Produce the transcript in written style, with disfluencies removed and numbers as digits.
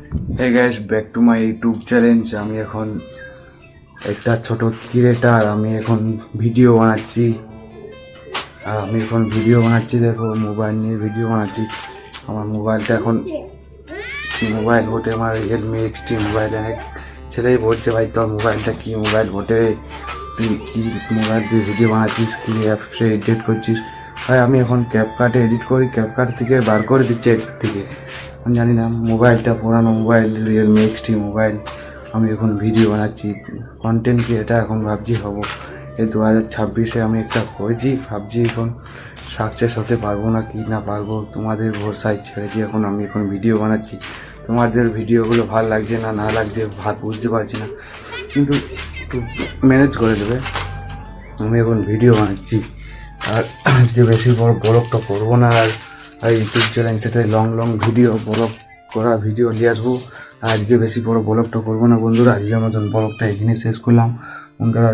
Hey guys, back to my YouTube challenge. আমি এখন একটা ছোট ক্রিয়েটার, আমি এখন ভিডিও বানাচ্ছি। দেখো, মোবাইল নিয়ে ভিডিও বানাচ্ছি। আমার মোবাইলটা এখন মোবাইল বটে, আমার রিয়েলমি XT মোবাইল। অনেক ছেলেই বলছে, ভাই তোর মোবাইলটা কি মোবাইল বটে, তুই কি মোবাইল দিয়ে ভিডিও বানাচ্ছিস, কি অ্যাপসে এডিট করছিস? ভাই আমি এখন ক্যাপকাটে এডিট করি, ক্যাপকাট থেকে বার করে দিচ্ছি এডিট থেকে। আমি জানি না, মোবাইলটা পুরানো মোবাইল, রিয়েলমি XT মোবাইল। আমি এখন ভিডিও বানাচ্ছি, কন্টেন্ট ক্রিয়েটার এখন ভাবছি হব। এই 2026-এ আমি একটা করেছি, ভাবছি এখন সাকসেস হতে পারবো না কি না পারবো, তোমাদের ভরসায় ছেড়েছি। আমি এখন ভিডিও বানাচ্ছি, তোমাদের ভিডিওগুলো ভালো লাগছে না না লাগছে বুঝতে পারছি না, কিন্তু একটু ম্যানেজ করে দেবে। আমি এখন ভিডিও বানাচ্ছি, আর আজকে বেশি বড় ব্লগটা করবো না। আর ইউটিউব চ্যানেল সেটাই লং ভিডিও, ব্লগ করা ভিডিও নিয়ে আসবো। আর আজকে বেশি বড় ব্লগটা করবো না বন্ধুরা। আজকে মতন ব্লগটা এখানে শেষ করলাম বন্ধুরা।